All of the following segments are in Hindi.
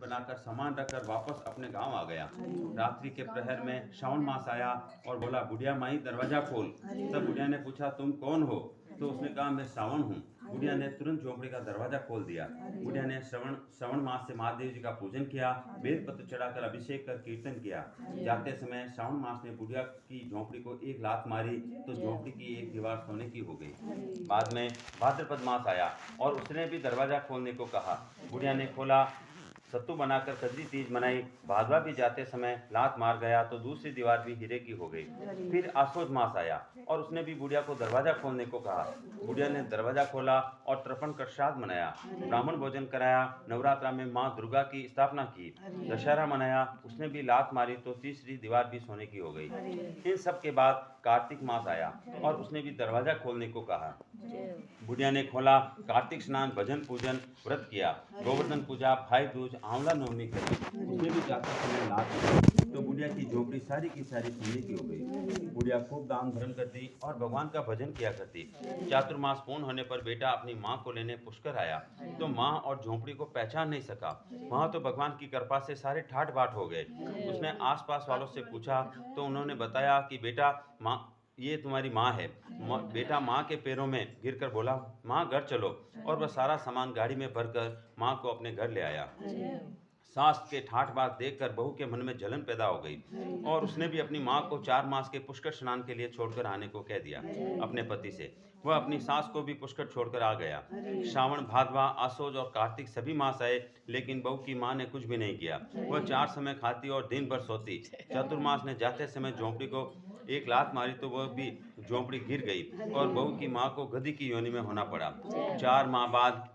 बनाकर सामान रखकर वापस अपने गांव आ गया। रात्रि के प्रहर में श्रावण मास आया और बोला, बुढ़िया माई दरवाजा खोल। तब बुढ़िया ने पूछा, तुम कौन हो? तो उसने कहा, मैं श्रावण हूँ। बुढ़िया ने तुरंत झोंपड़ी का दरवाजा खोल दिया। बुढ़िया ने श्रवण श्रवण मास से महादेव जी का पूजन किया, बेलपत्र चढ़ाकर अभिषेक कर कीर्तन किया। जाते समय श्रावण मास ने बुढ़िया की झोंपड़ी को एक लात मारी तो झोंपड़ी की एक दीवार सोने की हो गई। बाद में भाद्रपद मास आया और उसने भी दरवाजा खोलने को कहा। बुढ़िया ने खोला, सत्तू बनाकर कजरी तीज मनाई। भादवा भी जाते समय लात मार गया तो दूसरी दीवार भी हीरे की हो गई। फिर आसोज मास आया और उसने भी बुढ़िया को दरवाजा खोलने को कहा। बुढ़िया ने दरवाजा खोला और तर्पण कर श्राद्ध मनाया, ब्राह्मण भोजन कराया, नवरात्रा में माँ दुर्गा की स्थापना की, दशहरा मनाया। उसने भी लात मारी तो तीसरी दीवार भी सोने की हो गई। इन सब के बाद कार्तिक मास आया और उसने भी दरवाजा खोलने को कहा। बुढ़िया ने खोला, कार्तिक स्नान, भजन पूजन, व्रत किया, गोवर्धन पूजा, भाई दूज, आंवला नवमी करी। उसने भी जाते समय लात मारी तो बुढ़िया की झोपड़ी सारी की सारी सोने की हो गई। बुढ़िया खूब दान धर्म करती और भगवान का भजन किया करती। चातुर्मास पूर्ण होने पर बेटा अपनी माँ को लेने पुष्कर आया तो माँ और झोपड़ी को पहचान नहीं सका। वहाँ तो भगवान की कृपा से सारे ठाट बाट हो गए। उसने आसपास वालों से पूछा तो उन्होंने बताया कि बेटा माँ, ये तुम्हारी माँ है। बेटा माँ के पैरों में गिरकर बोला, माँ घर चलो, और वह सारा सामान गाड़ी में भरकर माँ को अपने घर ले आया। सास के ठाठ बात देखकर बहू के मन में जलन पैदा हो गई और उसने भी अपनी माँ को 4 मास के पुष्कर स्नान के लिए छोड़कर आने को कह दिया अपने पति से। वह अपनी सास को भी पुष्कर छोड़कर आ गया। श्रावण, भादवा, आसोज और कार्तिक सभी मास आए, लेकिन बहू की माँ ने कुछ भी नहीं किया। वह 4 समय खाती और दिन भर सोती। चतुर्मास ने जाते समय झोंपड़ी को एक लात मारी तो वह भी झोंपड़ी गिर गई और बहू की माँ को गधी की योनि में होना पड़ा। 4 माह बाद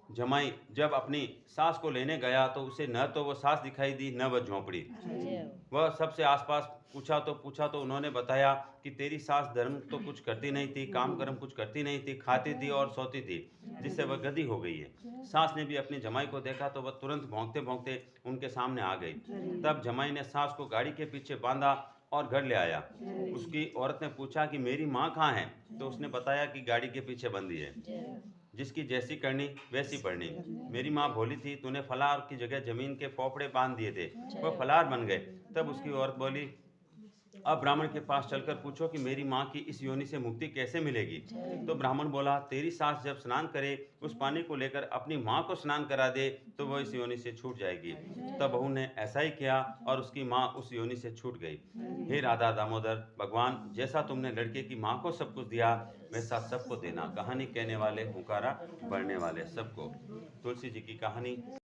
जमाई जब अपनी सास को लेने गया तो उसे न तो वह सास दिखाई दी न वह झोंपड़ी। वह सबसे आसपास पूछा तो उन्होंने बताया कि तेरी सास धर्म तो कुछ करती नहीं थी, काम कर्म कुछ करती नहीं थी, खाती थी और सोती थी, जिससे वह गधी हो गई है। सास ने भी अपनी जमाई को देखा तो वह तुरंत भौंकते भौंकते उनके सामने आ गई। तब जमाई ने सास को गाड़ी के पीछे बांधा और घर ले आया। उसकी औरत ने पूछा कि मेरी माँ कहाँ है? तो उसने बताया कि गाड़ी के पीछे बंधी है। जिसकी जैसी करनी वैसी पड़नी। मेरी माँ भोली थी, तूने फलार की जगह जमीन के पोपड़े बांध दिए थे, वह फलार बन गए। तब उसकी औरत बोली, अब ब्राह्मण के पास चलकर पूछो कि मेरी माँ की इस योनि से मुक्ति कैसे मिलेगी। तो ब्राह्मण बोला, तेरी सास जब स्नान करे उस पानी को लेकर अपनी माँ को स्नान करा दे तो वह इस योनि से छूट जाएगी। तब बहू ने ऐसा ही किया और उसकी माँ उस योनि से छूट गई। हे राधा दामोदर, भगवान जैसा तुमने लड़के की माँ को सब कुछ दिया वैसा सबको देना। कहानी कहने वाले, हुंकारा भरने वाले सबको। तुलसी जी की कहानी।